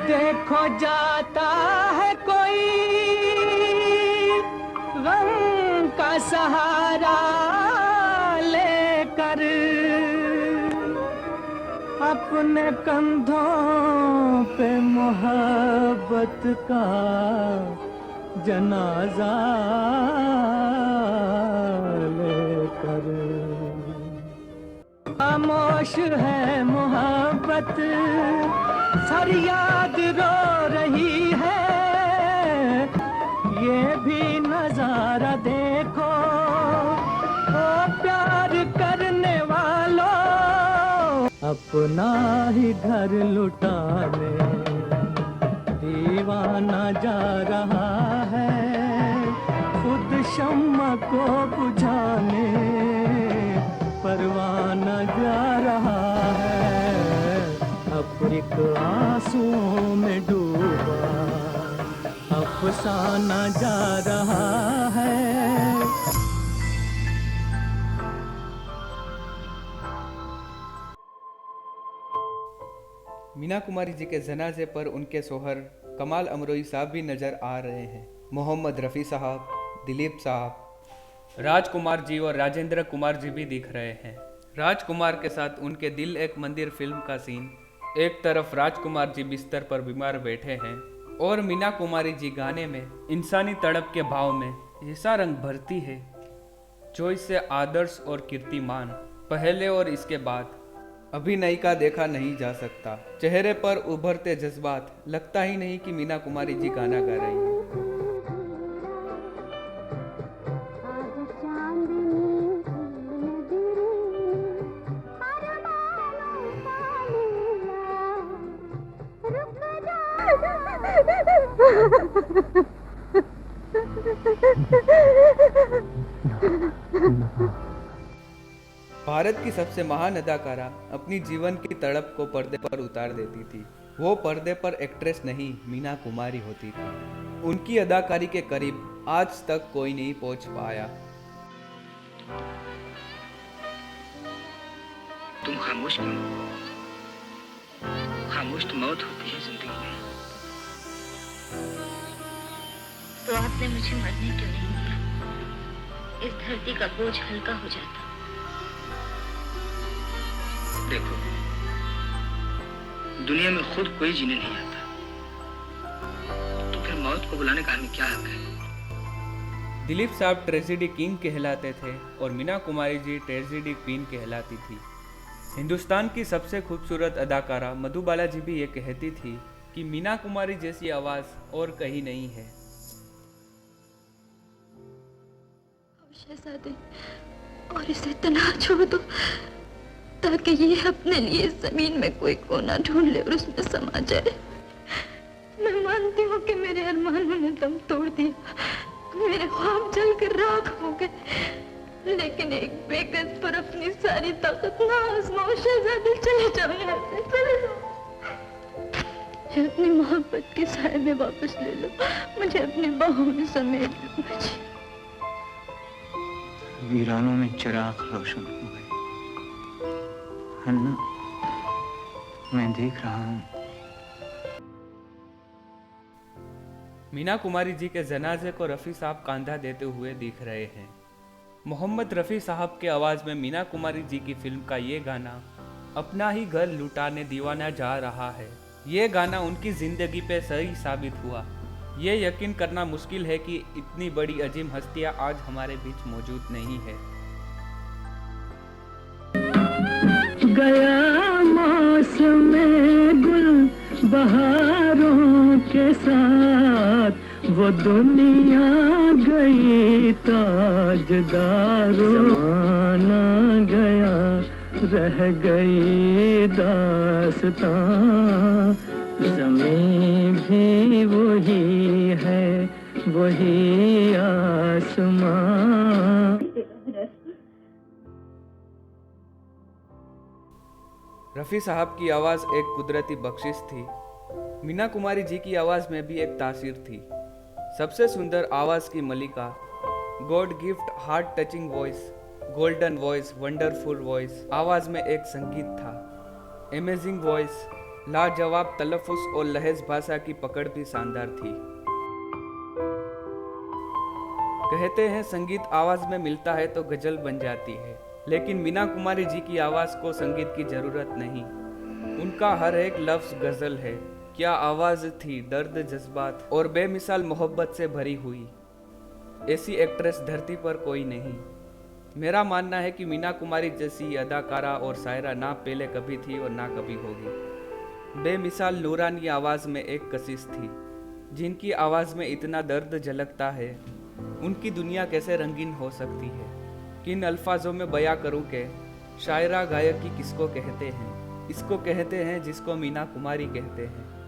देखो जाता है कोई गम का सहारा लेकर, अपने कंधों पे मोहब्बत का जनाजा लेकर। खामोश है मोहब्बत, फरियाद रो रही है, ये भी नजारा देखो ओ प्यार करने वालों, अपना ही घर लुटाने दीवाना जा रहा है, खुद शम्मा को बुझाने परवाना जा रहा है, अब एक आंसुओं में डूबा अफसाना जा रहा है। मीना कुमारी जी के जनाजे पर उनके सोहर कमाल अमरोई साहब भी नज़र आ रहे हैं। मोहम्मद रफ़ी साहब, दिलीप साहब, राजकुमार जी और राजेंद्र कुमार जी भी दिख रहे हैं। राजकुमार के साथ उनके दिल एक मंदिर फिल्म का सीन। एक तरफ राजकुमार जी बिस्तर पर बीमार बैठे हैं और मीना कुमारी जी गाने में इंसानी तड़प के भाव में ऐसा रंग भरती है जो इससे आदर्श और कीर्तिमान पहले और इसके बाद अभिनय का देखा नहीं जा सकता। चेहरे पर उभरते जज्बात, लगता ही नहीं कि मीना कुमारी जी गाना गा रही हैं। भारत की सबसे महान अदाकारा अपनी जीवन की तड़प को पर्दे पर उतार देती थी। वो पर्दे पर एक्ट्रेस नहीं, मीना कुमारी होती थी। उनकी अदाकारी के करीब आज तक कोई नहीं पहुंच पाया। तुम खामोश क्यों? खामोश तो मौत होती है जिंदगी में। तो आपने मुझे मरने क्यों नहीं दिया? इस धरती का बोझ हल्का हो जाता। देखो, दुनिया में खुद कोई जीने नहीं आता, तो फिर मौत को बुलाने का हमें क्या हक है? दिलीप साहब ट्रेजेडी किंग कहलाते थे और मीना कुमारी जी ट्रेजेडी क्वीन कहलाती थी। हिंदुस्तान की सबसे खूबसूरत अदाकारा मधुबाला जी भी ये कहती थी कि मीना कुमारी जैसी आवाज़ और कहीं नहीं है। शहजादे, और इसे तन्हा छोड़ दो ताकि ये अपने लिए जमीन में कोई कोना ढूंढ ले और उसमें समा जाए। मैं मानती हूँ कि मेरे अरमानों ने दम तोड़ दिया, मेरे ख्वाब जलकर राख हो गए, लेकिन एक बेकस पर अपनी सारी ताकत ना आजमाओ शहजादे। चले जाओ यहाँ से, चले जाओ। मुझे अपनी मोहब्बत के साए में वापस ले लो, मुझे अपनी बाहों में समेट लो। मुझे वीरानों में चिराग रोशन हो गए, हन्ना, मैं देख रहा हूँ। मीना कुमारी जी के जनाजे को रफ़ी साहब कांधा देते हुए दिख रहे हैं। मोहम्मद रफ़ी साहब के आवाज़ में मीना कुमारी जी की फिल्म का ये गाना अपना ही घर लुटाने दीवाना जा रहा है। ये गाना उनकी ज़िंदगी पे सही साबित हुआ। ये यकीन करना मुश्किल है कि इतनी बड़ी अजीम हस्तियाँ आज हमारे बीच मौजूद नहीं है। गया मौसम गुल बहारों के साथ, वो दुनिया गई ताजदारों, जमाना गया रह गई दास्तां, ज़मीं भी वही है वही आसमां। रफ़ी साहब की आवाज़ एक कुदरती बख्शिश थी। मीना कुमारी जी की आवाज़ में भी एक तासीर थी। सबसे सुंदर आवाज़ की मलिका, god gift heart touching voice, golden voice, wonderful voice. आवाज़ में एक संगीत था। अमेजिंग वॉइस, लाजवाब तलफ़ुज़ और लहज़ भाषा की पकड़ भी शानदार थी। कहते हैं संगीत आवाज़ में मिलता है तो गज़ल बन जाती है, लेकिन मीना कुमारी जी की आवाज़ को संगीत की ज़रूरत नहीं। उनका हर एक लफ्ज़ गज़ल है। क्या आवाज़ थी, दर्द, जज्बात और बेमिसाल मोहब्बत से भरी हुई। ऐसी एक्ट्रेस धरती पर कोई नहीं। मेरा मानना है कि मीना कुमारी जैसी अदाकारा और शायरा ना पहले कभी थी और ना कभी होगी। बेमिसाल नूरानी आवाज़ में एक कशिश थी। जिनकी आवाज़ में इतना दर्द झलकता है, उनकी दुनिया कैसे रंगीन हो सकती है। किन अल्फाजों में बयां करूं कि शायरा गायकी किसको कहते हैं। इसको कहते हैं जिसको मीना कुमारी कहते हैं।